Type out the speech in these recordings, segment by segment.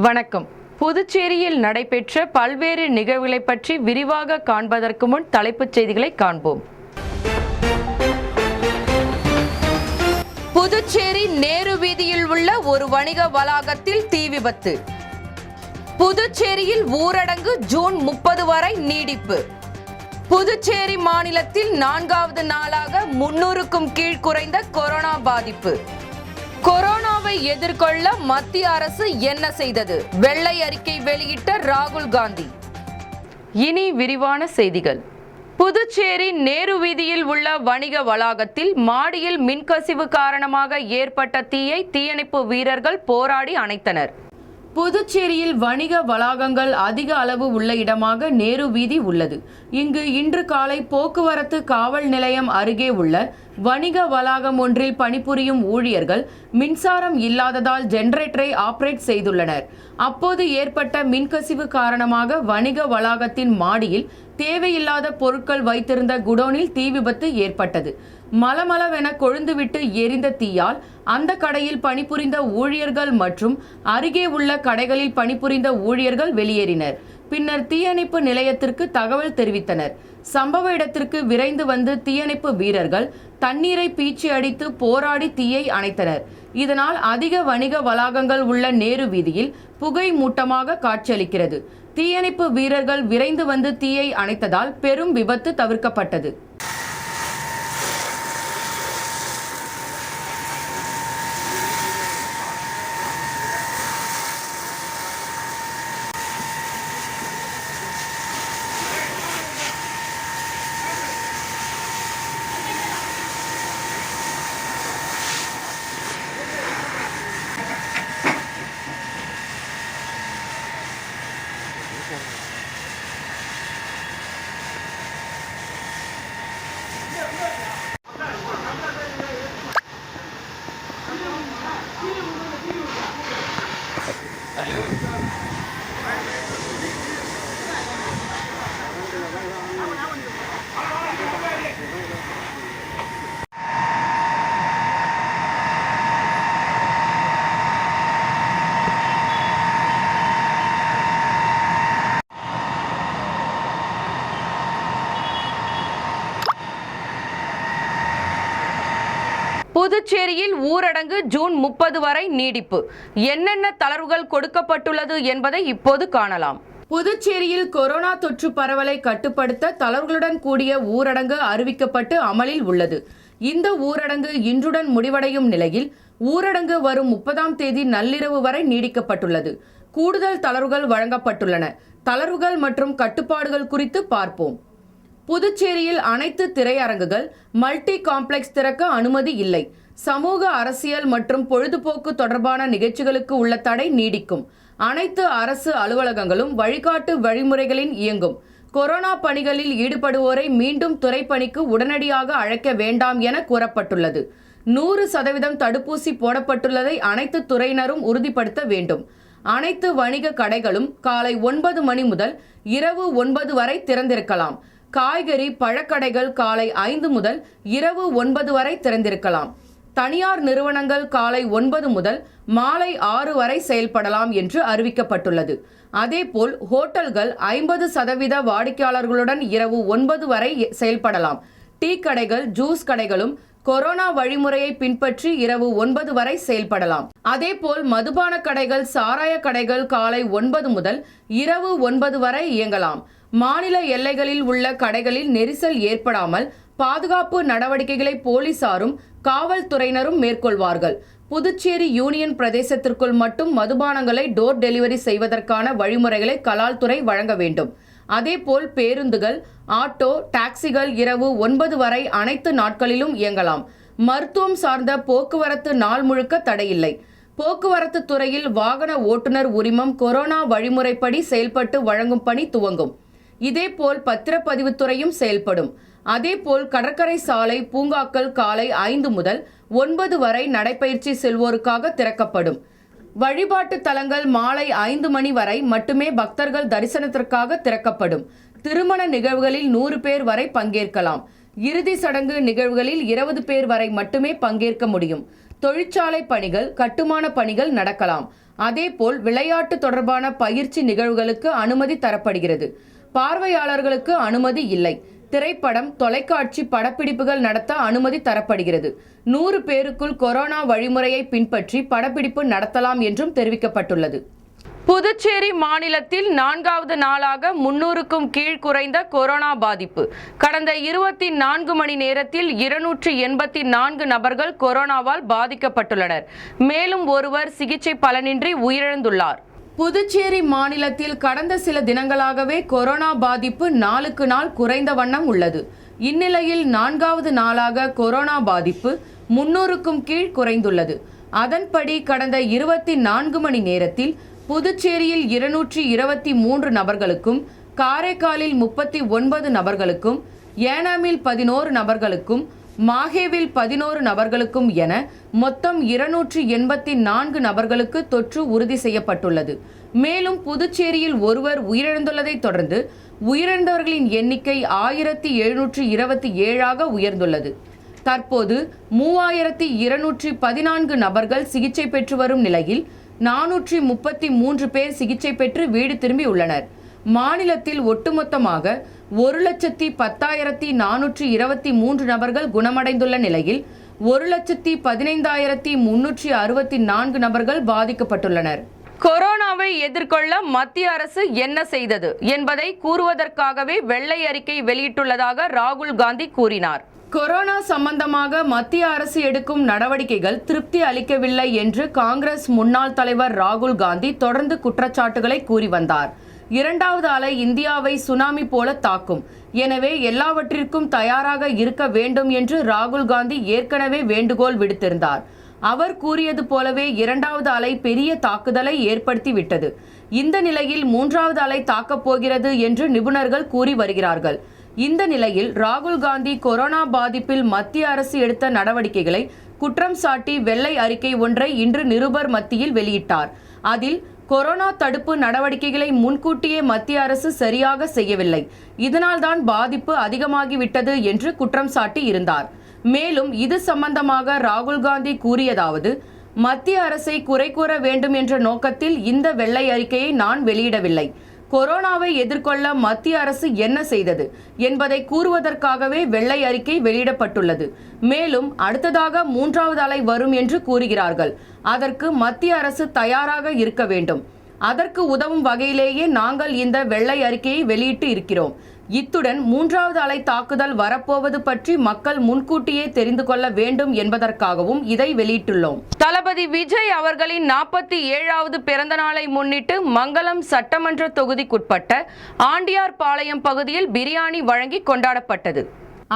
வணக்கம். புதுச்சேரியில் நடைபெற்ற பல்வேறு நிகழ்வுகளை பற்றி விரிவாக காண்பதற்கு முன் தலைப்புச் செய்திகளை காண்போம். புதுச்சேரி நேரு வீதியில் உள்ள ஒரு வணிக வளாகத்தில் தீ விபத்து. புதுச்சேரியில் ஊரடங்கு ஜூன் 30 வரை நீடிப்பு. புதுச்சேரி மாநிலத்தில் 4வது நாளாக 300க்கும் கீழ் குறைந்த கொரோனா பாதிப்பு. கொரோனாவை எதிர்கொள்ள மத்திய அரசு என்ன செய்தது? வெள்ளை அறிக்கை வெளியிட்ட ராகுல் காந்தி. இனி விரிவான செய்திகள். புதுச்சேரி நேரு வீதியில் உள்ள வணிக வளாகத்தில் மாடியில் மின்கசிவு காரணமாக ஏற்பட்ட தீயை தீயணைப்பு வீரர்கள் போராடி அணைத்தனர். புதுச்சேரியில் வணிக வளாகங்கள் அதிக அளவு உள்ள இடமாக நேரு வீதி உள்ளது. இங்கு இன்று காலை போக்குவரத்து காவல் நிலையம் அருகே உள்ள வணிக வளாகம் ஒன்றில் பணிபுரியும் ஊழியர்கள் மின்சாரம் இல்லாததால் ஜெனரேட்டரை ஆபரேட் செய்துள்ளனர். அப்போது ஏற்பட்ட மின்கசிவு காரணமாக வணிக வளாகத்தின் மாடியில் தேவையில்லாத பொருட்கள் வைத்திருந்த குடோனில் தீ விபத்து ஏற்பட்டது. மலமளவென கொழுந்துவிட்டு எரிந்த தீயால் அந்த கடையில் பணிபுரிந்த ஊழியர்கள் மற்றும் அருகே உள்ள கடைகளில் பணிபுரிந்த ஊழியர்கள் வெளியேறினர். பின்னர் தீயணைப்பு நிலையத்திற்கு தகவல் தெரிவித்தனர். சம்பவ இடத்திற்கு விரைந்து வந்து தீயணைப்பு வீரர்கள் தண்ணீரை பீச்சி அடித்து போராடி தீயை அணைத்தனர். இதனால் அதிக வணிக வளாகங்கள் உள்ள நேரு வீதியில் புகை மூட்டமாக காட்சியளிக்கிறது. தீயணைப்பு வீரர்கள் விரைந்து வந்து தீயை அணைத்ததால் பெரும் விபத்து தவிர்க்கப்பட்டது. புதுச்சேரியில் ஊரடங்கு ஜூன் 30 வரை நீடிப்பு. என்னென்ன தளர்வுகள் கொடுக்கப்பட்டுள்ளது என்பதை இப்போது காணலாம். புதுச்சேரியில் கொரோனா தொற்று பரவலை கட்டுப்படுத்த தளர்வுகளுடன் கூடிய ஊரடங்கு அறிவிக்கப்பட்டு அமலில் உள்ளது. இந்த ஊரடங்கு இன்றுடன் முடிவடையும் நிலையில் ஊரடங்கு வரும் 30ஆம் தேதி நள்ளிரவு வரை நீடிக்கப்பட்டுள்ளது. கூடுதல் தளர்வுகள் வழங்கப்பட்டுள்ளன. தளர்வுகள் மற்றும் கட்டுப்பாடுகள் குறித்து பார்ப்போம். புதுச்சேரியில் அனைத்து திரையரங்குகள், மல்டி காம்ப்ளெக்ஸ் திறக்க அனுமதி இல்லை. சமூக, அரசியல் மற்றும் பொழுதுபோக்கு தொடர்பான நிகழ்ச்சிகளுக்கு உள்ள தடை நீடிக்கும். அனைத்து அரசு அலுவலகங்களும் வழிகாட்டு வழிமுறைகளில் இயங்கும். கொரோனா பணிகளில் ஈடுபடுவோரை மீண்டும் துறைப்பணிக்கு உடனடியாக அழைக்க வேண்டாம் என கூறப்பட்டுள்ளது. 100% தடுப்பூசி போடப்பட்டுள்ளதை அனைத்து துறையினரும் உறுதிப்படுத்த வேண்டும். அனைத்து வணிக கடைகளும் காலை 9 மணி முதல் இரவு 9 வரை திறந்திருக்கலாம். காய்கறி, பழக்கடைகள் காலை 5 முதல் இரவு 9 வரை திறந்திருக்கலாம். தனியார் நிறுவனங்கள் காலை 9 முதல் மாலை 6 வரை செயல்படலாம் என்று அறிவிக்கப்பட்டுள்ளது. அதேபோல் ஹோட்டல்கள் 50% வாடிக்கையாளர்களுடன் இரவு 9 வரை செயல்படலாம். டீ கடைகள், ஜூஸ் கடைகளும் கொரோனா வழிமுறையை பின்பற்றி இரவு 9 வரை செயல்படலாம். அதேபோல் மதுபான கடைகள், சாராய கடைகள் காலை 9 முதல் இரவு 9 வரை இயங்கலாம். மாநில எல்லைகளில் உள்ள கடைகளில் நெரிசல் ஏற்படாமல் பாதுகாப்பு நடவடிக்கைகளை போலீசாரும் காவல்துறையினரும் மேற்கொள்வார்கள். புதுச்சேரி யூனியன் பிரதேசத்திற்குள் மட்டும் மதுபானங்களை டோர் டெலிவரி செய்வதற்கான வழிமுறைகளை கலால்துறை வழங்க வேண்டும். அதேபோல் பேருந்துகள், ஆட்டோ, டாக்ஸிகள் இரவு 9 வரை அனைத்து நாட்களிலும் இயங்கலாம். மருத்துவம் சார்ந்த போக்குவரத்து நாள் முழுக்க தடையில்லை. போக்குவரத்து துறையில் வாகன ஓட்டுநர் உரிமம் கொரோனா வழிமுறைப்படி செயல்பட்டு வழங்கும் பணி துவங்கும். இதேபோல் பத்திரப்பதிவுத்துறையும் செயல்படும். அதேபோல் கடற்கரை சாலை, பூங்காக்கள் காலை 5 முதல் 9 வரை நடைபயிற்சி செல்வோருக்காக திறக்கப்படும். வழிபாட்டு தலங்கள் மாலை 5 மணி வரை மட்டுமே பக்தர்கள் தரிசனத்திற்காக திறக்கப்படும். திருமண நிகழ்வுகளில் 100 பேர் வரை பங்கேற்கலாம். இறுதி சடங்கு நிகழ்வுகளில் 20 பேர் வரை மட்டுமே பங்கேற்க முடியும். தொழிற்சாலை பணிகள், கட்டுமான பணிகள் நடக்கலாம். அதேபோல் விளையாட்டு தொடர்பான பயிற்சி நிகழ்வுகளுக்கு அனுமதி தரப்படுகிறது. பார்வையாளர்களுக்கு அனுமதி இல்லை. திரைப்படம், தொலைக்காட்சி படப்பிடிப்புகள் நடத்த அனுமதி தரப்படுகிறது. 100 பேருக்குள் கொரோனா வழிமுறையை பின்பற்றி படப்பிடிப்பு நடத்தலாம் என்றும் தெரிவிக்கப்பட்டுள்ளது. புதுச்சேரி மாநிலத்தில் 4வது நாளாக 300க்கும் கீழ் குறைந்த கொரோனா பாதிப்பு. கடந்த 24 மணி நேரத்தில் 284 நபர்கள் கொரோனாவால் பாதிக்கப்பட்டுள்ளனர். மேலும் ஒருவர் சிகிச்சை பலனின்றி உயிரிழந்துள்ளார். புதுச்சேரி மாநிலத்தில் கடந்த சில தினங்களாகவே கொரோனா பாதிப்பு நாளுக்கு நாள் குறைந்த வண்ணம் உள்ளது. இந்நிலையில் 4வது நாளாக கொரோனா பாதிப்பு 300க்கும் கீழ் குறைந்துள்ளது. அதன்படி கடந்த 24 மணி நேரத்தில் புதுச்சேரியில் 223 நபர்களுக்கும், காரைக்காலில் 39 நபர்களுக்கும், ஏனாமில் 11 நபர்களுக்கும், மாஹேவில் 11 நபர்களுக்கும் என மொத்தம் 284 நபர்களுக்கு தொற்று உறுதி செய்யப்பட்டுள்ளது. மேலும் புதுச்சேரியில் ஒருவர் உயிரிழந்துள்ளதை தொடர்ந்து உயிரிழந்தவர்களின் எண்ணிக்கை 1727ஆக உயர்ந்துள்ளது. தற்போது 3214 நபர்கள் சிகிச்சை பெற்று வரும் நிலையில் 433 பேர் சிகிச்சை பெற்று வீடு திரும்பியுள்ளனர். மாநிலத்தில் ஒட்டுமொத்தமாக 1,10,423 நபர்கள் குணமடைந்துள்ள நிலையில் 1,15,364 நபர்கள் பாதிக்கப்பட்டுள்ளனர். கொரோனாவை எதிர்கொள்ள மத்திய அரசு என்ன செய்தது என்பதை கூறுவதற்காகவே வெள்ளை அறிக்கை வெளியிட்டுள்ளதாக ராகுல் காந்தி கூறினார். கொரோனா சம்பந்தமாக மத்திய அரசு எடுக்கும் நடவடிக்கைகள் திருப்தி அளிக்கவில்லை என்று காங்கிரஸ் முன்னாள் தலைவர் ராகுல் காந்தி தொடர்ந்து குற்றச்சாட்டுகளை கூறி வந்தார். 2வது அலை இந்தியாவை சுனாமி போல தாக்கும். எனவே எல்லாவற்றிற்கும் தயாராக இருக்க வேண்டும் என்று ராகுல் காந்தி ஏற்கனவே வேண்டுகோள் விடுத்திருந்தார். அவர் கூறியது போலவே 2வது அலை பெரிய தாக்குதலை ஏற்படுத்திவிட்டது. இந்த நிலையில் 3வது அலை தாக்கப் போகிறது என்று நிபுணர்கள் கூறி வருகிறார்கள். இந்த நிலையில் ராகுல் காந்தி கொரோனா பாதிப்பில் மத்திய அரசு எடுத்த நடவடிக்கைகளை குற்றம் சாட்டி வெள்ளை அறிக்கை ஒன்றை இன்று நிருபர் மத்தியில் வெளியிட்டார். அதில் கொரோனா தடுப்பு நடவடிக்கைகளை முன்கூட்டியே மத்திய அரசு சரியாக செய்யவில்லை, இதனால்தான் பாதிப்பு அதிகமாகிவிட்டது என்று குற்றம் சாட்டி இருந்தார். மேலும் இது சம்பந்தமாக ராகுல் காந்தி கூறியதாவது: மத்திய அரசை குறை கூற வேண்டும் என்ற நோக்கத்தில் இந்த வெள்ளை அறிக்கையை நான் வெளியிடவில்லை. கொரோனாவை எதிர்கொள்ள மத்திய அரசு என்ன செய்தது என்பதை கூறுவதற்காகவே வெள்ளை அறிக்கை வெளியிடப்பட்டுள்ளது. மேலும் அடுத்ததாக 3வது அலை வரும் என்று கூறுகிறார்கள். அதற்கு மத்திய அரசு தயாராக இருக்க வேண்டும். அதற்கு உதவும் வகையிலேயே நாங்கள் இந்த வெள்ளை அறிக்கையை வெளியிட்டு இருக்கிறோம். இத்துடன் 3வது அலை தாக்குதல் வரப்போவது பற்றி மக்கள் முன்கூட்டியே தெரிந்து கொள்ள வேண்டும் என்பதற்காகவும் இதை வெளியிட்டுள்ளோம். தளபதி விஜய் அவர்களின் 47வது பிறந்த நாளை முன்னிட்டு மங்கலம் சட்டமன்ற தொகுதிக்குட்பட்ட ஆண்டியார்பாளையம் பகுதியில் பிரியாணி வழங்கி கொண்டாடப்பட்டது.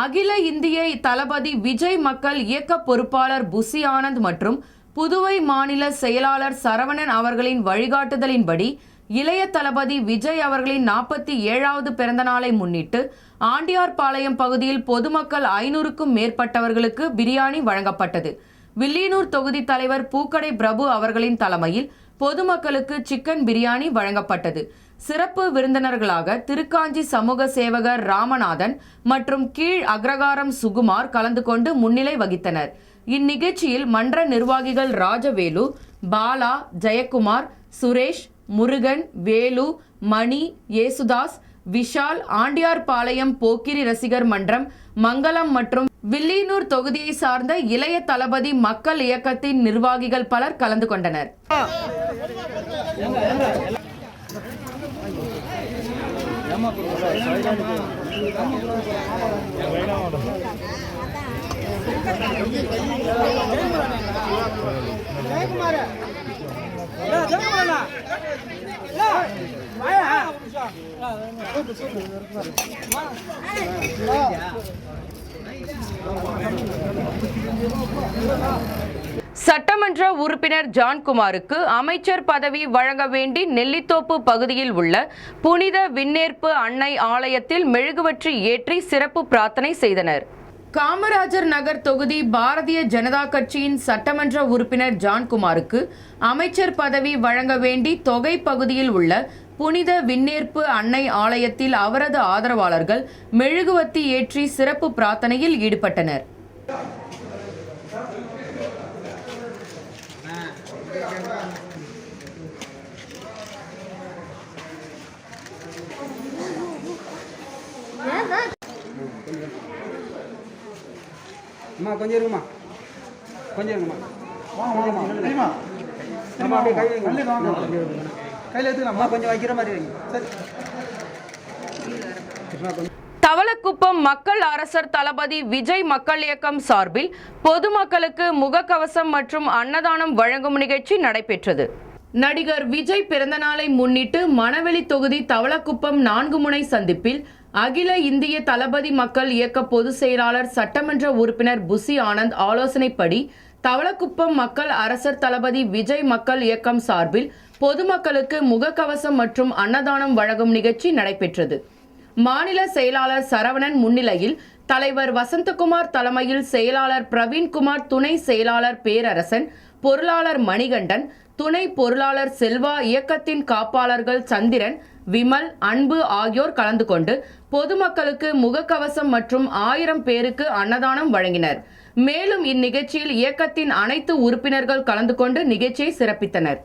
அகில இந்திய தளபதி விஜய் மக்கள் இயக்க பொறுப்பாளர் புசி ஆனந்த் மற்றும் புதுவை மாநில செயலாளர் சரவணன் அவர்களின் வழிகாட்டுதலின்படி இளைய தளபதி விஜய் அவர்களின் 47வது பிறந்த நாளை முன்னிட்டு ஆண்டியார்பாளையம் பகுதியில் பொதுமக்கள் 500க்கும் மேற்பட்டவர்களுக்கு பிரியாணி வழங்கப்பட்டது. வில்லியனூர் தொகுதி தலைவர் பூக்கடை பிரபு அவர்களின் தலைமையில் பொதுமக்களுக்கு சிக்கன் பிரியாணி வழங்கப்பட்டது. சிறப்பு விருந்தினர்களாக திருக்காஞ்சி சமூக சேவகர் ராமநாதன் மற்றும் கீழ் அக்ரகாரம் சுகுமார் கலந்து கொண்டு முன்னிலை வகித்தனர். இந்நிகழ்ச்சியில் மன்ற நிர்வாகிகள் ராஜவேலு, பாலா, ஜெயக்குமார், சுரேஷ், முருகன், வேலு, மணி, ஏசுதாஸ், விஷால், ஆண்டியார்பாளையம் போக்கிரி ரசிகர் மன்றம், மங்கலம் மற்றும் வில்லியனூர் தொகுதியை சார்ந்த இளைய தளபதி மக்கள் இயக்கத்தின் நிர்வாகிகள் பலர் கலந்து கொண்டனர். சட்டமன்ற உறுப்பினர் ஜான்குமாருக்கு அமைச்சர் பதவி வழங்க வேண்டி நெல்லித்தோப்பு பகுதியில் உள்ள புனித விண்ணேற்பு அன்னை ஆலயத்தில் மெழுகுவர்த்தி ஏற்றி சிறப்பு பிரார்த்தனை செய்தனர். காமராஜர் நகர் தொகுதி பாரதிய ஜனதா கட்சியின் சட்டமன்ற உறுப்பினர் ஜான்குமாருக்கு அமைச்சர் பதவி வழங்க வேண்டி தொகை பகுதியில் உள்ள புனித விண்ணேற்பு அன்னை ஆலயத்தில் அவரது ஆதரவாளர்கள் மெழுகுவர்த்தி ஏற்றி சிறப்பு பிரார்த்தனையில் ஈடுபட்டனர். அம்மா கொஞ்சம் இருக்குமா, கொஞ்சம் இருக்குமா, நம்ம அப்படியே கையில் எடுத்துக்கலாம்மா, கொஞ்சம் வைக்கிற மாதிரி வைங்க. சரி. தவளக்குப்பம் மக்கள் அரசர் தளபதி விஜய் மக்கள் இயக்கம் சார்பில் பொதுமக்களுக்கு முகக்கவசம் மற்றும் அன்னதானம் வழங்கும் நிகழ்ச்சி நடைபெற்றது. நடிகர் விஜய் பிறந்தநாளை முன்னிட்டு மணவெளி தொகுதி தவளக்குப்பம் 4 முனை சந்திப்பில் அகில இந்திய தளபதி மக்கள் இயக்க பொதுச் செயலாளர் சட்டமன்ற உறுப்பினர் புசி ஆனந்த் ஆலோசனைப்படி தவளக்குப்பம் மக்கள் அரசர் தளபதி விஜய் மக்கள் இயக்கம் சார்பில் பொதுமக்களுக்கு முகக்கவசம் மற்றும் அன்னதானம் வழங்கும் நிகழ்ச்சி நடைபெற்றது. மாநில செயலாளர் சரவணன் முன்னிலையில் தலைவர் வசந்தகுமார் தலைமையில் செயலாளர் பிரவீன்குமார், துணை செயலாளர் பேரரசன், பொருளாளர் மணிகண்டன், துணை பொருளாளர் செல்வா, இயக்கத்தின் காப்பாளர்கள் சந்திரன், விமல், அன்பு ஆகியோர் கலந்து கொண்டு பொதுமக்களுக்கு முகக்கவசம் மற்றும் 1000 பேருக்கு அன்னதானம் வழங்கினர். மேலும் இந்நிகழ்ச்சியில் இயக்கத்தின் அனைத்து உறுப்பினர்கள் கலந்து கொண்டு நிகழ்ச்சியை சிறப்பித்தனர்.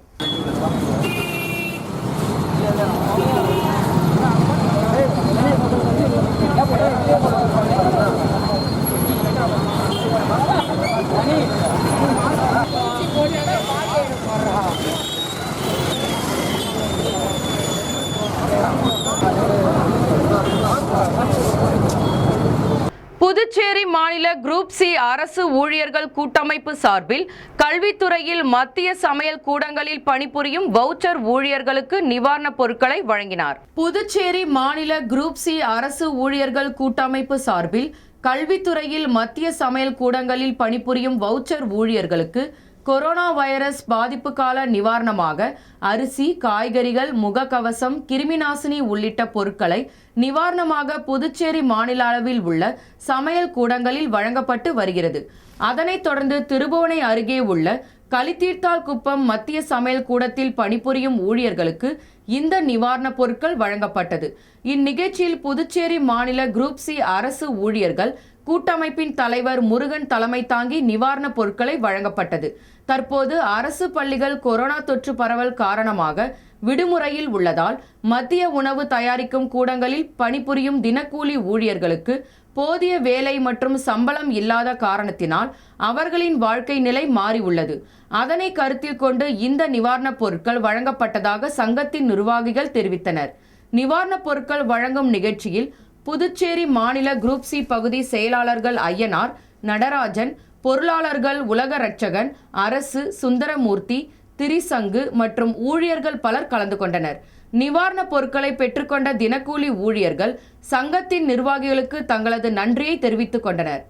புதுச்சேரி மாநில குரூப் சி அரசு ஊழியர்கள் கூட்டமைப்பு சார்பில் கல்வித்துறையில் மத்திய சமையல் கூடங்களில் பணிபுரியும் வவுச்சர் ஊழியர்களுக்கு நிவாரணப் பொருட்களை வழங்கினார். புதுச்சேரி மாநில குரூப் சி அரசு ஊழியர்கள் கூட்டமைப்பு சார்பில் கல்வித்துறையில் மத்திய சமையல் கூடங்களில் பணிபுரியும் வவுச்சர் ஊழியர்களுக்கு கொரோனா வைரஸ் பாதிப்பு கால நிவாரணமாக அரிசி, காய்கறிகள், முகக்கவசம், கிருமிநாசினி உள்ளிட்ட பொருட்களை நிவாரணமாக புதுச்சேரி மாநில அளவில் உள்ள சமையல் கூடங்களில் வழங்கப்பட்டு வருகிறது. அதனைத் தொடர்ந்து திருபுவனை அருகே உள்ள களித்தீர்த்தால் குப்பம் மத்திய சமையல் கூடத்தில் பணிபுரியும் ஊழியர்களுக்கு இந்த நிவாரணப் பொருட்கள் வழங்கப்பட்டது. இந்நிகழ்ச்சியில் புதுச்சேரி மாநில குரூப் சி அரசு ஊழியர்கள் கூட்டமைப்பின் தலைவர் முருகன் தலைமை தாங்கி நிவாரணப் பொருட்களை வழங்கப்பட்டது. தற்போது அரசு பள்ளிகள் கொரோனா தொற்று பரவல் காரணமாக விடுமுறையில் உள்ளதால் மத்திய உணவு தயாரிக்கும் கூடங்களில் பணிபுரியும் தினக்கூலி ஊழியர்களுக்கு போதிய வேலை மற்றும் சம்பளம் இல்லாத காரணத்தினால் அவர்களின் வாழ்க்கை நிலை மாறியுள்ளது. அதனை கருத்தில் கொண்டு இந்த நிவாரணப் பொருட்கள் வழங்கப்பட்டதாக சங்கத்தின் நிர்வாகிகள் தெரிவித்தனர். நிவாரணப் பொருட்கள் வழங்கும் நிகழ்ச்சியில் புதுச்சேரி மாநில குரூப் சி பகுதி செயலாளர்கள் ஐயனார், நடராஜன், பொருளாளர்கள் உலக ரட்சகன், அரசு, சுந்தரமூர்த்தி, திரிசங்கு மற்றும் ஊழியர்கள் பலர் கலந்து கொண்டனர். நிவாரணப் பொருட்களை பெற்றுக்கொண்ட தினக்கூலி ஊழியர்கள் சங்கத்தின் நிர்வாகிகளுக்கு தங்களது நன்றியை தெரிவித்துக் கொண்டனர்.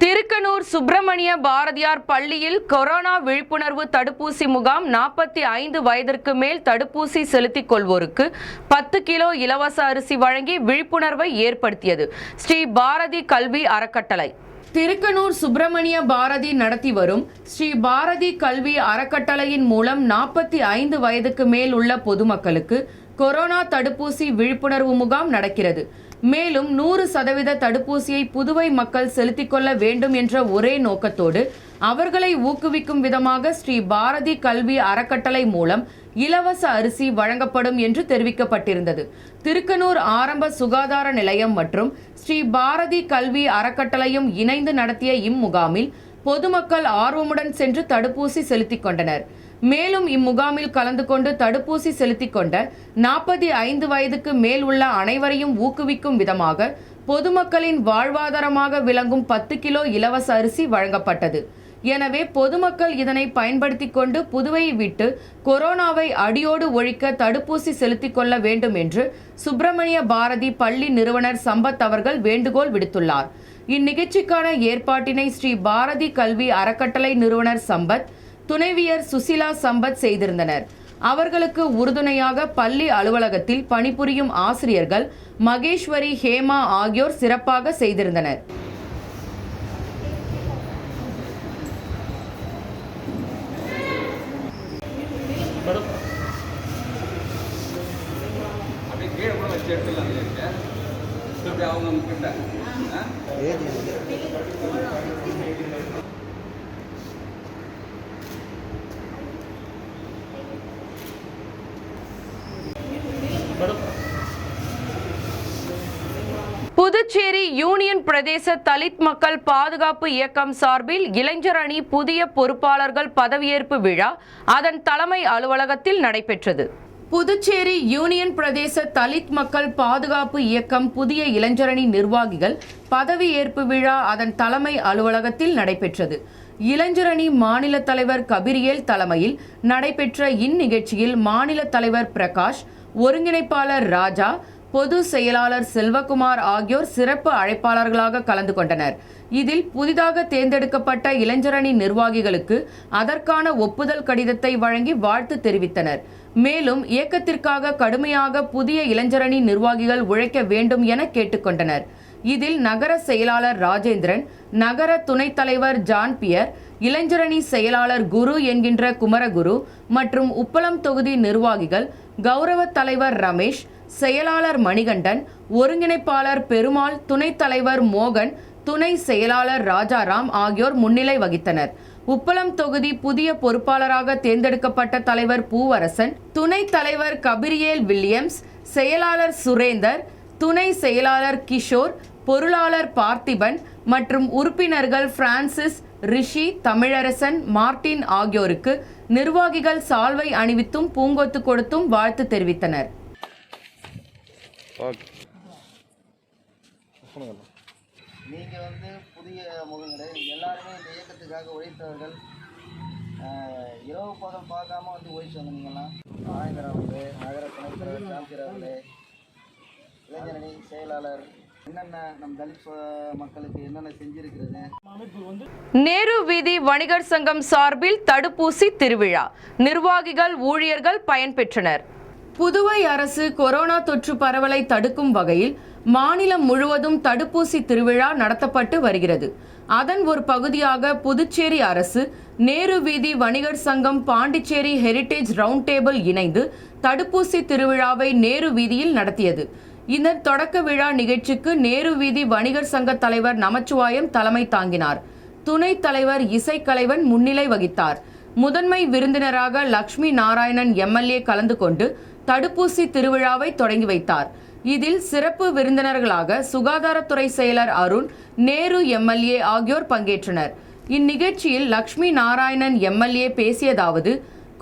திருக்கனூர் சுப்பிரமணிய பாரதியார் பள்ளியில் கொரோனா விழிப்புணர்வு தடுப்பூசி முகாம். 45 வயதிற்கு மேல் தடுப்பூசி செலுத்திக் கொள்வோருக்கு 10 கிலோ இலவச அரிசி வழங்கி விழிப்புணர்வை ஏற்படுத்தியது ஸ்ரீ பாரதி கல்வி அறக்கட்டளை. திருக்கனூர் சுப்பிரமணிய பாரதி நடத்தி வரும் ஸ்ரீ பாரதி கல்வி அறக்கட்டளையின் மூலம் 45 வயதுக்கு மேல் உள்ள பொதுமக்களுக்கு கொரோனா தடுப்பூசி விழிப்புணர்வு முகாம் நடக்கிறது. மேலும் 100% தடுப்பூசியை புதுவை மக்கள் செலுத்திக் கொள்ள வேண்டும் என்ற ஒரே நோக்கத்தோடு அவர்களை ஊக்குவிக்கும் விதமாக ஸ்ரீ பாரதி கல்வி அறக்கட்டளை மூலம் இலவச அரிசி வழங்கப்படும் என்று தெரிவிக்கப்பட்டிருந்தது. திருக்கனூர் ஆரம்ப சுகாதார நிலையம் மற்றும் ஸ்ரீ பாரதி கல்வி அறக்கட்டளையும் இணைந்து நடத்திய இம்முகாமில் பொதுமக்கள் ஆர்வமுடன் சென்று தடுப்பூசி செலுத்திக் கொண்டனர். மேலும் இம்முகாமில் கலந்து கொண்டு தடுப்பூசி செலுத்திக் கொண்ட 45 வயதுக்கு மேல் உள்ள அனைவரையும் ஊக்குவிக்கும் விதமாக பொதுமக்களின் வாழ்வாதாரமாக விளங்கும் 10 கிலோ இலவச அரிசி வழங்கப்பட்டது. எனவே பொதுமக்கள் இதனை பயன்படுத்திக் கொண்டு புதுவையை விட்டு கொரோனாவை அடியோடு ஒழிக்க தடுப்பூசி செலுத்திக் கொள்ள வேண்டும் என்று சுப்பிரமணிய பாரதி பள்ளி நிறுவனர் சம்பத் அவர்கள் வேண்டுகோள் விடுத்துள்ளார். இந்நிகழ்ச்சிக்கான ஏற்பாட்டினை ஸ்ரீ பாரதி கல்வி அறக்கட்டளை நிறுவனர் சம்பத், துணைவியர் சுசிலா சம்பத் செய்திருந்தனர். அவர்களுக்கு உறுதுணையாக பள்ளி அலுவலகத்தில் பணிபுரியும் ஆசிரியர்கள் மகேஸ்வரி, ஹேமா ஆகியோர் சிறப்பாக செய்திருந்தனர். அவங்க புதுச்சேரி யூனியன் பிரதேச தலித் மக்கள் பாதுகாப்பு இயக்கம் சார்பில் இளைஞர் அணி புதிய பொறுப்பாளர்கள் பதவியேற்பு விழா அதன் தலைமை அலுவலகத்தில் நடைபெற்றது. புதுச்சேரி யூனியன் பிரதேச தலித் மக்கள் பாதுகாப்பு இயக்கம் புதிய இளைஞரணி நிர்வாகிகள் பதவியேற்பு விழா அதன் தலைமை அலுவலகத்தில் நடைபெற்றது. இளைஞரணி மாநில தலைவர் கபிரியேல் தலைமையில் நடைபெற்ற இந்நிகழ்ச்சியில் மாநில தலைவர் பிரகாஷ், ஒருங்கிணைப்பாளர் ராஜா, பொது செயலாளர் செல்வகுமார் ஆகியோர் சிறப்பு அழைப்பாளர்களாக கலந்து கொண்டனர். இதில் புதிதாக தேர்ந்தெடுக்கப்பட்ட இளைஞரணி நிர்வாகிகளுக்கு அதற்கான ஒப்புதல் கடிதத்தை வழங்கி வாழ்த்து தெரிவித்தனர். மேலும் இயக்கத்திற்காக கடுமையாக புதிய இளைஞரணி நிர்வாகிகள் உழைக்க வேண்டும் என கேட்டுக்கொண்டனர். இதில் நகர செயலாளர் ராஜேந்திரன், நகர துணைத் தலைவர் ஜான் பியர், இளைஞரணி செயலாளர் குரு என்கின்ற குமரகுரு மற்றும் உப்பளம் தொகுதி நிர்வாகிகள் கௌரவ தலைவர் ரமேஷ், செயலாளர் மணிகண்டன், ஒருங்கிணைப்பாளர் பெருமாள், துணைத் தலைவர் மோகன், துணை செயலாளர் ராஜாராம் ஆகியோர் முன்னிலை வகித்தனர். உப்பளம் தொகுதி புதிய பொறுப்பாளராக தேர்ந்தெடுக்கப்பட்ட தலைவர் பூவரசன், துணைத் தலைவர் கபிரியேல் வில்லியம்ஸ், செயலாளர் சுரேந்தர், துணை செயலாளர் கிஷோர், பொருளாளர் பார்த்திபன் மற்றும் உறுப்பினர்கள் பிரான்சிஸ், ரிஷி, தமிழரசன், மார்டின் ஆகியோருக்கு நிர்வாகிகள் சால்வை அணிவித்தும் பூங்கொத்து கொடுத்தும் வாழ்த்து தெரிவித்தனர். நீங்கள் புதிய முகங்களே, எல்லாருமே இந்த இயக்கத்துக்காக உழைத்தவர்கள். இரவு பகல் பார்க்காம உழைச்சி வந்தீங்கலாம். ஆயந்தரம் நகர துணைத் தலைவர் சாம்பியர்களே, இளைஞரணி செயலாளர், என்னென்ன நம் தலித் மக்களுக்கு என்னென்ன செஞ்சிருக்கிறது. நேரு வீதி வணிகர் சங்கம் சார்பில் தடுப்பூசி திருவிழா, நிர்வாகிகள் ஊழியர்கள் பயன்பெற்றனர். புதுவை அரசு கொரோனா தொற்று பரவலை தடுக்கும் வகையில் மாநிலம் முழுவதும் தடுப்பூசி திருவிழா நடத்தப்பட்டு வருகிறது. அதன் ஒரு பகுதியாக புதுச்சேரி அரசு நேரு வீதி வணிகர் சங்கம், பாண்டிச்சேரி ஹெரிடேஜ் ரவுண்ட் டேபிள் இணைந்து தடுப்பூசி திருவிழாவை நேரு வீதியில் நடத்தியது. இந்த தொடக்க விழா நிகழ்ச்சிக்கு நேரு வீதி வணிகர் சங்க தலைவர் நமச்சிவாயம் தலைமை தாங்கினார். துணைத் தலைவர் இசைக்கலைவன் முன்னிலை வகித்தார். முதன்மை விருந்தினராக லட்சுமி நாராயணன் எம்எல்ஏ கலந்து கொண்டு தடுப்பூசி திருவிழாவை தொடங்கி வைத்தார். இதில் சிறப்பு விருந்தினர்களாக சுகாதாரத்துறை செயலர் அருண், நேரு எம்எல்ஏ ஆகியோர் பங்கேற்றனர். இந்நிகழ்ச்சியில் லட்சுமி நாராயணன் எம்எல்ஏ பேசியதாவது,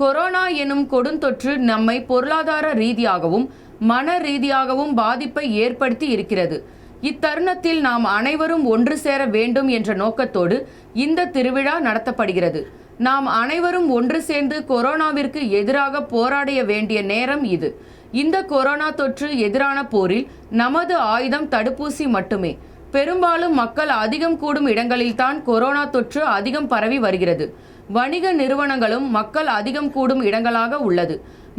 கொரோனா எனும் கொடுந்தொற்று நம்மை பொருளாதார ரீதியாகவும் மன ரீதியாகவும் பாதிப்பை ஏற்படுத்தி இருக்கிறது. இத்தருணத்தில் நாம் அனைவரும் ஒன்று சேர வேண்டும் என்ற நோக்கத்தோடு இந்த திருவிழா நடத்தப்படுகிறது. நாம் அனைவரும் ஒன்று சேர்ந்து கொரோனாவிற்கு எதிராக போராட வேண்டிய நேரம் இது. இந்த கொரோனா தொற்று எதிரான போரில் நமது ஆயுதம் தடுப்பூசி மட்டுமே. பெரும்பாலும் மக்கள் அதிகம் கூடும் இடங்களில்தான் கொரோனா தொற்று அதிகம் பரவி வருகிறது. வணிக நிறுவனங்களும் மக்கள் அதிகம் கூடும் இடங்களாக உள்ளது.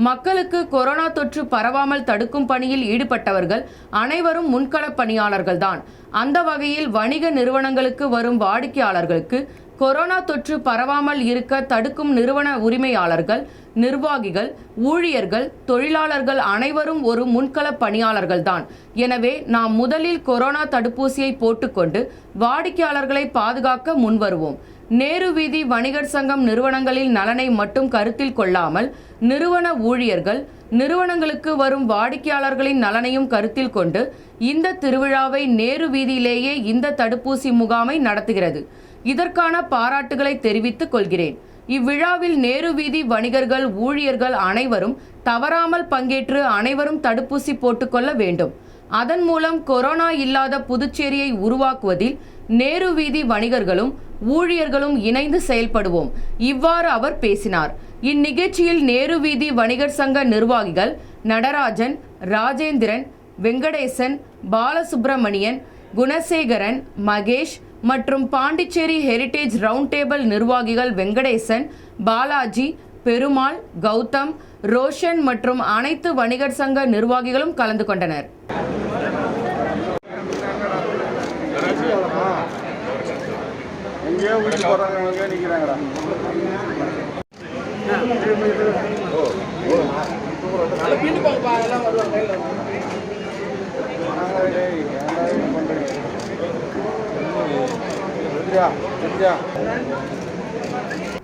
மக்களுக்கு கொரோனா தொற்று பரவாமல் தடுக்கும் பணியில் ஈடுபட்டவர்கள் அனைவரும் முன்களப் பணியாளர்கள்தான். அந்த வகையில் வணிக நிறுவனங்களுக்கு வரும் வாடிக்கையாளர்களுக்கு கொரோனா தொற்று பரவாமல் இருக்க தடுக்கும் நிறுவன உரிமையாளர்கள், நிர்வாகிகள், ஊழியர்கள், தொழிலாளர்கள் அனைவரும் ஒரு முன்களப் பணியாளர்கள்தான். எனவே நாம் முதலில் கொரோனா தடுப்பூசியை போட்டுக்கொண்டு வாடிக்கையாளர்களை பாதுகாக்க முன்வருவோம். நேரு வீதி வணிகர் சங்கம் நிறுவனங்களில் நலனை மட்டும் கருத்தில் கொள்ளாமல் நிறுவன ஊழியர்கள், நிறுவனங்களுக்கு வரும் வாடிக்கையாளர்களின் நலனையும் கருத்தில் கொண்டு இந்த திருவிழாவை நேரு வீதியிலேயே இந்த தடுப்பூசி முகாமை நடத்துகிறது. இதற்கான பாராட்டுகளை தெரிவித்துக் கொள்கிறேன். இவ்விழாவில் நேரு வீதி வணிகர்கள், ஊழியர்கள் அனைவரும் தவறாமல் பங்கேற்று அனைவரும் தடுப்பூசி போட்டுக்கொள்ள வேண்டும். அதன் மூலம் கொரோனா இல்லாத புதுச்சேரியை உருவாக்குவதில் நேரு வீதி வணிகர்களும் ஊழியர்களும் இணைந்து செயல்படுவோம். இவ்வாறு அவர் பேசினார். இந்நிகழ்ச்சியில் நேரு வீதி வணிகர் சங்க நிர்வாகிகள் நடராஜன், ராஜேந்திரன், வெங்கடேசன், பாலசுப்பிரமணியன், குணசேகரன், மகேஷ் மற்றும் பாண்டிச்சேரி ஹெரிடேஜ் ரவுண்ட் டேபிள் நிர்வாகிகள் வெங்கடேசன், பாலாஜி, பெருமாள், கௌதம், ரோஷன் மற்றும் அனைத்து வணிகர் சங்க நிர்வாகிகளும் கலந்து கொண்டனர்.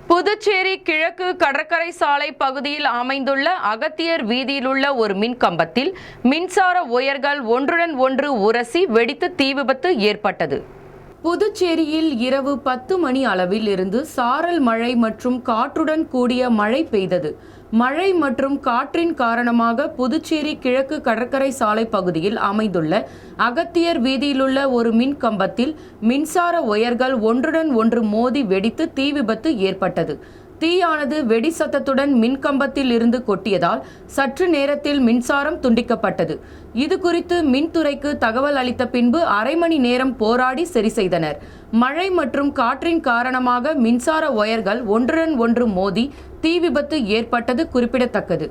புதுச்சேரி கிழக்கு கடற்கரை சாலை பகுதியில் அமைந்துள்ள அகத்தியர் வீதியில் உள்ள ஒரு மின் கம்பத்தில் மின்சார ஒயர்கள் ஒன்றுடன் ஒன்று உரசி வெடித்து தீ விபத்து ஏற்பட்டது. புதுச்சேரியில் இரவு 10 மணி அளவில் இருந்து சாரல் மழை மற்றும் காற்றுடன் கூடிய மழை பெய்தது. மழை மற்றும் காற்றின் காரணமாக புதுச்சேரி கிழக்கு கடற்கரை சாலை பகுதியில் அமைந்துள்ள அகத்தியர் வீதியிலுள்ள ஒரு மின் கம்பத்தில் மின்சார ஒயர்கள் ஒன்றுடன் ஒன்று மோதி வெடித்து தீ விபத்து ஏற்பட்டது. தீயானது வெடி சத்தத்துடன் மின்கம்பத்தில் இருந்து கொட்டியதால் சற்று நேரத்தில் மின்சாரம் துண்டிக்கப்பட்டது. இது குறித்து மின்துறைக்கு தகவல் அளித்த பின்பு அரை மணி நேரம் போராடி சரி செய்தனர். மழை மற்றும் காற்றின் காரணமாக மின்சார ஒயர்கள் ஒன்றுடன் ஒன்று மோதி தீ விபத்து ஏற்பட்டது குறிப்பிடத்தக்கது.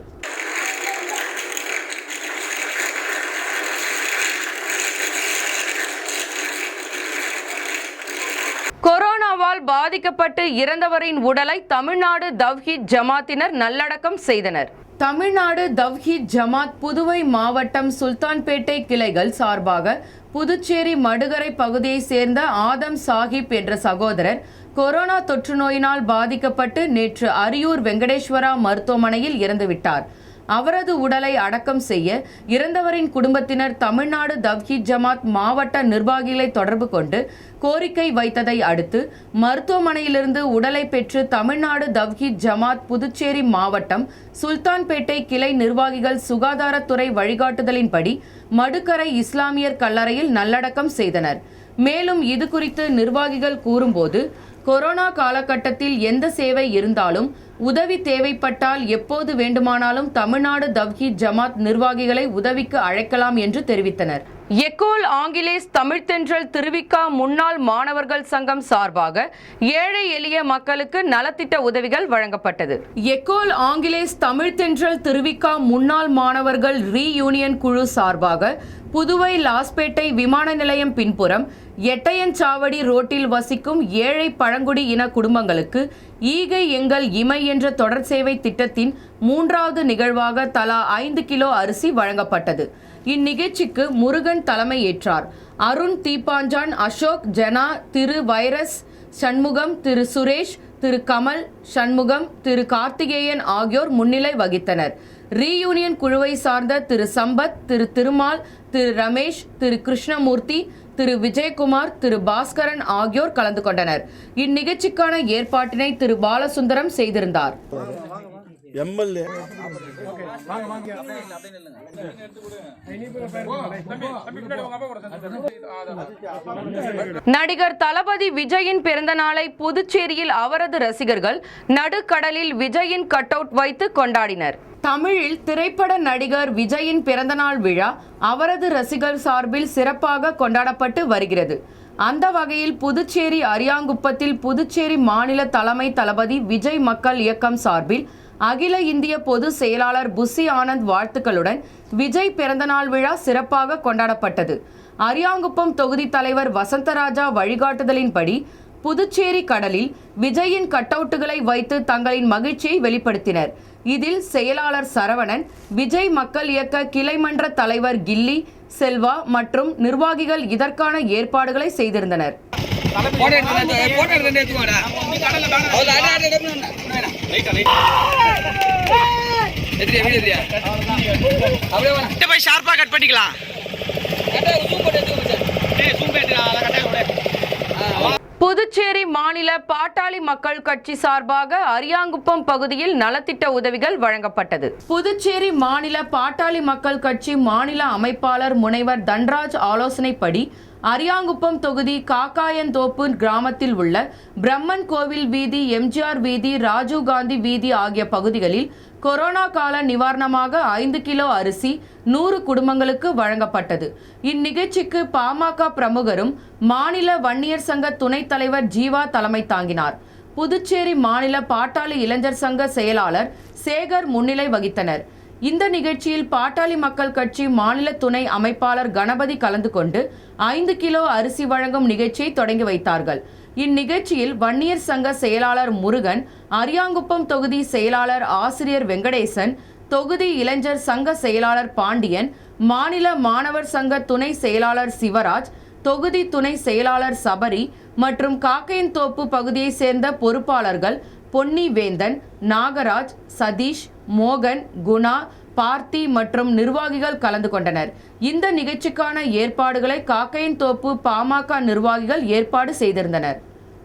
கொரோனாவால் பாதிக்கப்பட்டு இறந்தவரின் உடலை தமிழ்நாடு தவ்ஹீத் ஜமாத்தினர் நல்லடக்கம் செய்தனர். தமிழ்நாடு தவ்ஹீத் ஜமாத் புதுவை மாவட்டம் சுல்தான்பேட்டை கிளைகள் சார்பாக புதுச்சேரி மடுகரை பகுதியை சேர்ந்த ஆதம் சாஹிப் என்ற சகோதரர் கொரோனா தொற்று நோயினால் பாதிக்கப்பட்டு நேற்று அரியூர் வெங்கடேஸ்வரா மருத்துவமனையில் இறந்துவிட்டார். அவரது உடலை அடக்கம் செய்ய இறந்தவரின் குடும்பத்தினர் தமிழ்நாடு தவ்ஹீத் ஜமாத் மாவட்ட நிர்வாகிகளை தொடர்பு கொண்டு கோரிக்கை வைத்ததை அடுத்து மருத்துவமனையிலிருந்து உடலை பெற்று தமிழ்நாடு தவ்ஹீத் ஜமாத் புதுச்சேரி மாவட்டம் சுல்தான்பேட்டை கிளை நிர்வாகிகள் சுகாதாரத்துறை வழிகாட்டுதலின்படி மடுக்கரை இஸ்லாமியர் கல்லறையில் நல்லடக்கம் செய்தனர். மேலும் இது குறித்து நிர்வாகிகள் கூறும்போது, கொரோனா காலகட்டத்தில் எந்த சேவை இருந்தாலும் உதவி தேவைப்பட்டால் எப்போது வேண்டுமானாலும் தமிழ்நாடு தவ்ஹீத் ஜமாத் நிர்வாகிகளை உதவிக்கு அழைக்கலாம் என்று தெரிவித்தனர். எக்கோல் ஆங்கிலேஸ் தமிழ்த்தென்றல் திருவிக்கா முன்னாள் மாணவர்கள் சங்கம் சார்பாக ஏழை எளிய மக்களுக்கு நலத்திட்ட உதவிகள் வழங்கப்பட்டது. எக்கோல் ஆங்கிலேஸ் தமிழ்த்தென்றல் திருவிக்கா முன்னாள் மாணவர்கள் ரீயூனியன் குழு சார்பாக புதுவை லாஸ்பேட்டை விமான நிலையம் பின்புறம் எட்டையன்சாவடி ரோட்டில் வசிக்கும் ஏழை பழங்குடி இன குடும்பங்களுக்கு ஈகை எங்கள் இமை என்ற தொடர் சேவை திட்டத்தின் 3வது நிகழ்வாக தலா 5 கிலோ அரிசி வழங்கப்பட்டது. இந்நிகழ்ச்சிக்கு முருகன் தலைமை ஏற்றார். அருண் தீப்பாஞ்சான், அசோக், ஜனா, திரு வைரஸ் சண்முகம், திரு சுரேஷ், திரு கமல் சண்முகம், திரு கார்த்திகேயன் ஆகியோர் முன்னிலை வகித்தனர். ரீயூனியன் குழுவை சார்ந்த திரு சம்பத், திரு திருமால், திரு ரமேஷ், திரு கிருஷ்ணமூர்த்தி, திரு விஜயகுமார், திரு பாஸ்கரன் ஆகியோர் கலந்து கொண்டனர். இந்நிகழ்ச்சிக்கான ஏற்பாட்டினை திரு பாலசுந்தரம் செய்திருந்தார். நடிகர் தளபதி விஜயின் பிறந்த நாளை புதுச்சேரியில் அவரது ரசிகர்கள் நடுக்கடலில் விஜயின் கட் அவுட் வைத்து கொண்டாடினர். தமிழில் திரைப்பட நடிகர் விஜயின் பிறந்தநாள் விழா அவரது ரசிகர் சார்பில் சிறப்பாக கொண்டாடப்பட்டு வருகிறது. அந்த வகையில் புதுச்சேரி அரியாங்குப்பத்தில் புதுச்சேரி மாநில தலைமை தளபதி விஜய் மக்கள் இயக்கம் சார்பில் அகில இந்திய பொது செயலாளர் புசி ஆனந்த் வாழ்த்துக்களுடன் விஜய் பிறந்தநாள் விழா சிறப்பாக கொண்டாடப்பட்டது. அரியாங்குப்பம் தொகுதி தலைவர் வசந்தராஜா வழிகாட்டுதலின்படி புதுச்சேரி கடலில் விஜயின் கட்டவுட்டுகளை வைத்து தங்களின் மகிழ்ச்சியை வெளிப்படுத்தினர். இதில் செயலாளர் சரவணன், விஜய் மக்கள் இயக்க கிளைமன்ற தலைவர் கில்லி, செல்வா மற்றும் நிர்வாகிகள் இதற்கான ஏற்பாடுகளை செய்திருந்தனர். புதுச்சேரி மாநில பாட்டாளி மக்கள் கட்சி சார்பாக அரியாங்குப்பம் பகுதியில் நலத்திட்ட உதவிகள் வழங்கப்பட்டது. புதுச்சேரி மாநில பாட்டாளி மக்கள் கட்சி மாநில அமைப்பாளர் முனைவர் தன்ராஜ் ஆலோசனைப்படி அரியாங்குப்பம் தொகுதி காக்காயந்தோப்பு கிராமத்தில் உள்ள பிரம்மன் கோவில் வீதி, எம்ஜிஆர் வீதி, ராஜீவ்காந்தி வீதி ஆகிய பகுதிகளில் கொரோனா கால நிவாரணமாக 5 கிலோ அரிசி 100 குடும்பங்களுக்கு வழங்கப்பட்டது. இந்நிகழ்ச்சிக்கு பாமக பிரமுகரும் மாநில வன்னியர் சங்க துணைத் தலைவர் ஜீவா தலைமை தாங்கினார். புதுச்சேரி மாநில பாட்டாளி இளைஞர் சங்க செயலாளர் சேகர் முன்னிலை வகித்தனர். இந்த நிகழ்ச்சியில் பாட்டாளி மக்கள் கட்சி மாநில துணை அமைப்பாளர் கணபதி கலந்து கொண்டு 5 கிலோ அரிசி வழங்கும் நிகழ்ச்சியை தொடங்கி வைத்தார்கள். இந்நிகழ்ச்சியில் வன்னியர் சங்க செயலாளர் முருகன், அரியாங்குப்பம் தொகுதி செயலாளர் ஆசிரியர் வெங்கடேசன், தொகுதி இளைஞர் சங்க செயலாளர் பாண்டியன், மாநில மாணவர் சங்க துணை செயலாளர் சிவராஜ், தொகுதி துணை செயலாளர் சபரி மற்றும் காக்கையன்தோப்பு பகுதியை சேர்ந்த பொறுப்பாளர்கள் பொன்னி வேந்தன், நாகராஜ், சதீஷ், மோகன், குணா, பார்த்தி மற்றும் நிர்வாகிகள் கலந்து கொண்டனர். இந்த நிகழ்ச்சிக்கான ஏற்பாடுகளை காக்கையின் தோப்பு பாமக நிர்வாகிகள் ஏற்பாடு செய்திருந்தனர்.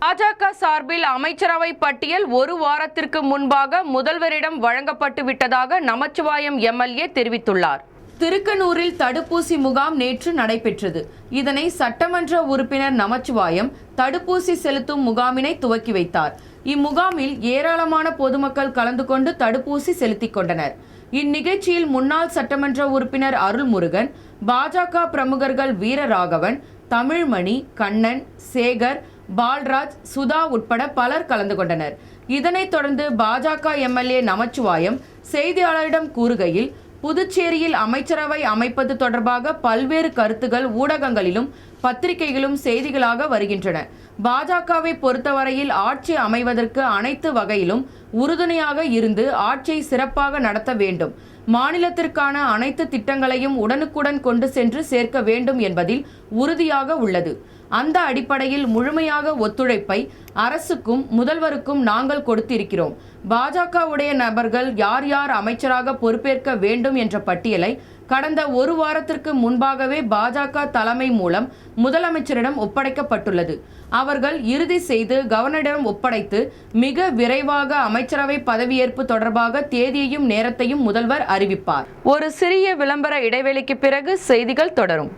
பாஜக சார்பில் அமைச்சரவை பட்டியல் ஒரு வாரத்திற்கு முன்பாக முதல்வரிடம் வழங்கப்பட்டு விட்டதாக நமச்சிவாயம் எம்எல்ஏ தெரிவித்துள்ளார். திருக்கனூரில் தடுப்பூசி முகாம் நேற்று நடைபெற்றது. இதனை சட்டமன்ற உறுப்பினர் நமச்சிவாயம் தடுப்பூசி செலுத்தும் முகாமினை துவக்கி வைத்தார். இம்முகாமில் ஏராளமான பொதுமக்கள் கலந்து கொண்டு தடுப்பூசி செலுத்திக் கொண்டனர். இந்நிகழ்ச்சியில் முன்னாள் சட்டமன்ற உறுப்பினர் அருள்முருகன், பாஜக பிரமுகர்கள் வீரராகவன், தமிழ்மணி, கண்ணன், சேகர், பால்ராஜ், சுதா உட்பட பலர் கலந்து கொண்டனர். இதனைத் தொடர்ந்து பாஜக எம்எல்ஏ நமச்சிவாயம் செய்தியாளரிடம் கூறுகையில், புதுச்சேரியில் அமைச்சரவை அமைப்பது தொடர்பாக பல்வேறு கருத்துகள் ஊடகங்களிலும் பத்திரிகைகளும் செய்திகளாக வருகின்றன. பாஜகவை பொறுத்தவரையில் ஆட்சி அமைவதற்கு அனைத்து வகையிலும் உறுதுணையாக இருந்து ஆட்சியை சிறப்பாக நடத்த வேண்டும். மாநிலத்திற்கான அனைத்து திட்டங்களையும் உடனுக்குடன் கொண்டு சென்று சேர்க்க வேண்டும் என்பதில் உறுதியாக உள்ளது. அந்த அடிப்படையில் முழுமையாக ஒத்துழைப்பை அரசுக்கும் முதல்வருக்கும் நாங்கள் கொடுத்திருக்கிறோம். பாஜகவுடைய நபர்கள் யார் யார் அமைச்சராக பொறுப்பேற்க வேண்டும் என்ற பட்டியலை கடந்த ஒரு வாரத்திற்கு முன்பாகவே பாஜக தலைமை மூலம் முதலமைச்சரிடம் ஒப்படைக்கப்பட்டுள்ளது. அவர்கள் இறுதி செய்து கவர்னரிடம் ஒப்படைத்து மிக விரைவாக அமைச்சரவை பதவியேற்பு தொடர்பாக தேதியையும் நேரத்தையும் முதல்வர் அறிவிப்பார். ஒரு சிறிய விளம்பர இடைவெளிக்கு பிறகு செய்திகள் தொடரும்.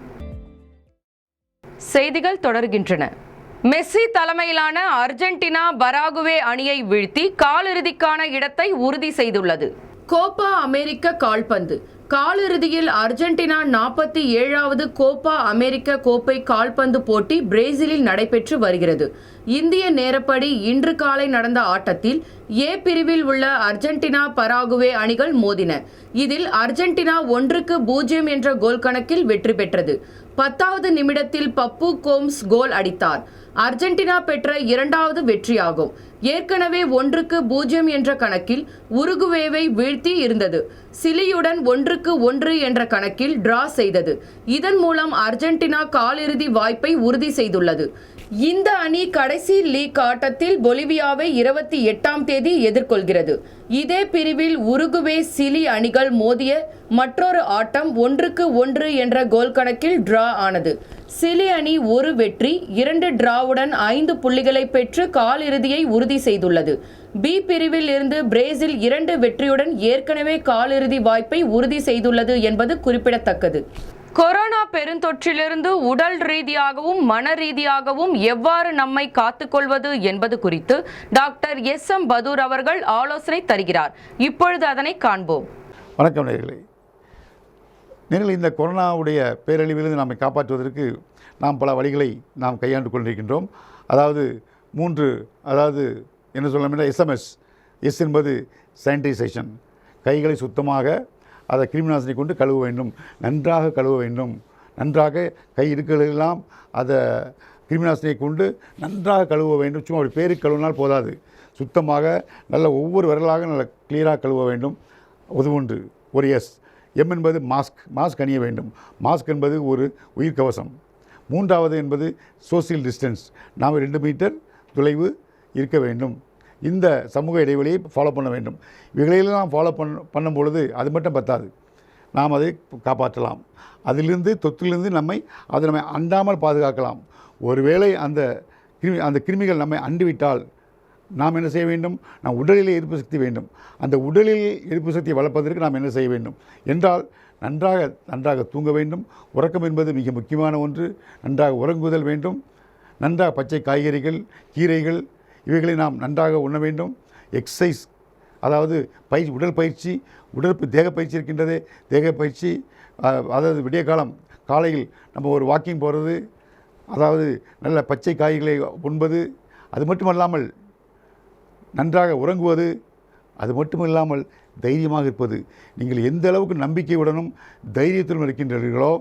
செய்திகள் தொடர்கின்றன. மெஸ்ஸி தலைமையிலான அர்ஜென்டினா பராகுவே அணியை வீழ்த்தி காலிறுதிக்கான இடத்தை உறுதி செய்துள்ளது. கோப்பா அமெரிக்க கால்பந்து காலிறுதியில் அர்ஜென்டினா 47வது கோப்பா அமெரிக்க கோப்பை கால்பந்து போட்டி பிரேசிலில் நடைபெற்று வருகிறது. இந்திய நேரப்படி இன்று காலை நடந்த ஆட்டத்தில் ஏ பிரிவில் உள்ள அர்ஜென்டினா பராகுவே அணிகள் மோதின. இதில் அர்ஜென்டினா 1-0 என்ற கோல் கணக்கில் வெற்றி பெற்றது. 10வது நிமிடத்தில் பப்பு கோம்ஸ் கோல் அடித்தார். அர்ஜென்டினா பெற்ற இரண்டாவது வெற்றியாகும். ஏற்கனவே 1-0 என்ற கணக்கில் உருகுவேவை வீழ்த்தி இருந்தது. சிலியுடன் 1-1 என்ற கணக்கில் டிரா செய்தது. இதன் மூலம் அர்ஜென்டினா காலிறுதி வாய்ப்பை உறுதி செய்துள்ளது. இந்த அணி கடைசி லீக் ஆட்டத்தில் பொலிவியாவை 28ஆம் தேதி எதிர்கொள்கிறது. இதே பிரிவில் உருகுவே சிலி அணிகள் மோதிய மற்றொரு ஆட்டம் 1-1 என்ற கோல் கணக்கில் டிரா ஆனது. சிலி அணி ஒரு வெற்றி 2 டிராவுடன் 5 புள்ளிகளை பெற்று காலிறுதியை உறுதி செய்துள்ளது. பி பிரிவில் இருந்து பிரேசில் 2 வெற்றியுடன் ஏற்கனவே காலிறுதி வாய்ப்பை உறுதி செய்துள்ளது என்பது குறிப்பிடத்தக்கது. கொரோனா பெருந்தொற்றிலிருந்து உடல் ரீதியாகவும் மன ரீதியாகவும் எவ்வாறு நம்மை காத்துக்கொள்வது என்பது குறித்து டாக்டர் எஸ்.எம். பதூர் அவர்கள் ஆலோசனை தருகிறார். இப்பொழுது அதனை காண்போம். வணக்கம் நேயர்களே. நீங்கள் இந்த கொரோனாவுடைய பேரழிவிலிருந்து நம்மை காப்பாற்றுவதற்கு நாம் பல வழிகளை நாம் கையாண்டு கொண்டிருக்கின்றோம். அதாவது என்ன சொல்லலாம், எஸ்எம்எஸ். எஸ் என்பது சானிடைசேஷன். கைகளை சுத்தமாக அதை கிருமிநாசினி கொண்டு கழுவ வேண்டும், நன்றாக கழுவ வேண்டும். நன்றாக கை இருக்கிறதெல்லாம் அதை கிருமிநாசினியை கொண்டு நன்றாக கழுவ வேண்டும். சும்மா அப்படி பேருக்கு கழுவினால் போதாது, சுத்தமாக நல்ல ஒவ்வொரு விரலாக நல்ல கிளியராக கழுவ வேண்டும். உதவுண்டு ஒரு எஸ். எம் என்பது மாஸ்க் அணிய வேண்டும். மாஸ்க் என்பது ஒரு உயிர்கவசம். 3வது என்பது சோசியல் டிஸ்டன்ஸ். நாம் 2 மீட்டர் தொலைவு இருக்க வேண்டும். இந்த சமூக இடைவெளியை ஃபாலோ பண்ண வேண்டும். இவைகளெல்லாம் ஃபாலோ பண்ணும் பொழுது அது மட்டும் பத்தாது, நாம் அதை காப்பாற்றலாம். அதிலிருந்து தொற்றிலிருந்து நம்மை அண்டாமல் பாதுகாக்கலாம். ஒருவேளை அந்த கிருமிகள் நம்மை அண்டுவிட்டால் நாம் என்ன செய்ய வேண்டும்? நாம் உடலிலே எதிர்ப்பு சக்தி வேண்டும். அந்த உடலில் எதிர்ப்பு சக்தியை வளர்ப்பதற்கு நாம் என்ன செய்ய வேண்டும் என்றால் நன்றாக தூங்க வேண்டும். உறக்கம் என்பது மிக முக்கியமான ஒன்று. நன்றாக உறங்குதல் வேண்டும். நன்றாக பச்சை காய்கறிகள், கீரைகள் இவைகளை நாம் நன்றாக உண்ண வேண்டும். எக்ஸசைஸ், அதாவது உடற்பயிற்சி, தேகப்பயிற்சி இருக்கின்றது. தேகப்பயிற்சி, அதாவது விடிய காலையில் நம்ம ஒரு வாக்கிங் போகிறது, அதாவது நல்ல பச்சை காய்களை உண்பது, அது மட்டுமல்லாமல் நன்றாக உறங்குவது, அது மட்டுமில்லாமல் தைரியமாக இருப்பது. நீங்கள் எந்த அளவுக்கு நம்பிக்கையுடனும் தைரியத்துடன் இருக்கின்றீர்களோ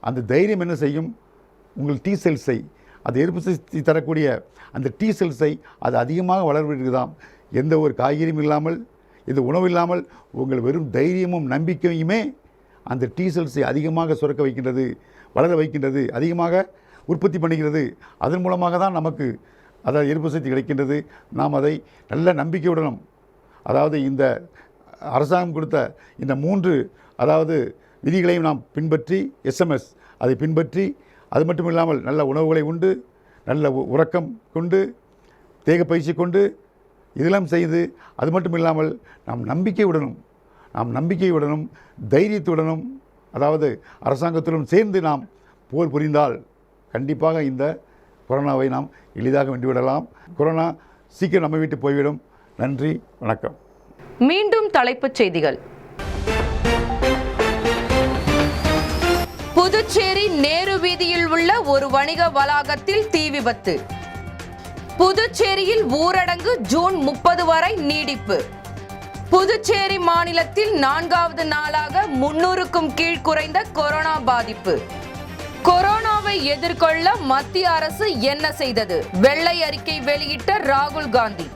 அந்த தைரியம் என்ன செய்யும்? உங்கள் டி செல்ஸை, அது எதிர்ப்பு சக்தி தரக்கூடிய அந்த டி செல்ஸை அது அதிகமாக வளர்வதற்குதான். எந்த ஒரு காய்கறியும் இல்லாமல், எந்த உணவு இல்லாமல் உங்கள் வெறும் தைரியமும் நம்பிக்கையுமே அந்த டி செல்ஸை அதிகமாக சுரக்க வைக்கின்றது, வளர வைக்கின்றது, அதிகமாக உற்பத்தி பண்ணுகிறது. அதன் மூலமாக தான் நமக்கு அதாவது எதிர்ப்பு சக்தி கிடைக்கின்றது. நாம் அதை நல்ல நம்பிக்கையுடனும், அதாவது இந்த அரசாங்கம் கொடுத்த இந்த 3 அதாவது விதிகளையும் நாம் பின்பற்றி, எஸ்எம்எஸ் அதை பின்பற்றி, அது மட்டும் இல்லாமல் நல்ல உணவுகளை உண்டு, நல்ல உறக்கம் கொண்டு, தேக பயிற்சி கொண்டு, இதெல்லாம் செய்து, அது மட்டும் இல்லாமல் நாம் நம்பிக்கையுடனும் தைரியத்துடனும், அதாவது அரசாங்கத்துடன் சேர்ந்து நாம் போர் புரிந்தால் கண்டிப்பாக இந்த கொரோனாவை நாம் எளிதாக வென்றுவிடலாம். கொரோனா சீக்கிரம் நம்ம விட்டு போய்விடும். நன்றி, வணக்கம். மீண்டும் தலைப்புச் செய்திகள். புதுச்சேரி நேரு வீதியில் உள்ள ஒரு வணிக வளாகத்தில் தீ விபத்து. புதுச்சேரியில் ஊரடங்கு ஜூன் 30 வரை நீடிப்பு. புதுச்சேரி மாநிலத்தில் 4வது நாளாக 300க்கும் கீழ் குறைந்த கொரோனா பாதிப்பு. கொரோனாவை எதிர்கொள்ள மத்திய அரசு என்ன செய்தது? வெள்ளை அறிக்கை வெளியிட்ட ராகுல் காந்தி.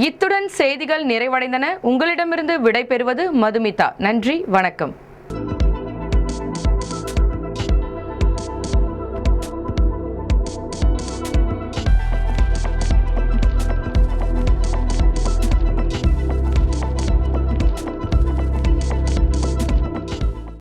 இத்துடன் செய்திகள் நிறைவடைந்தன. உங்களிடமிருந்து விடைபெறுவது மதுமிதா. நன்றி, வணக்கம்.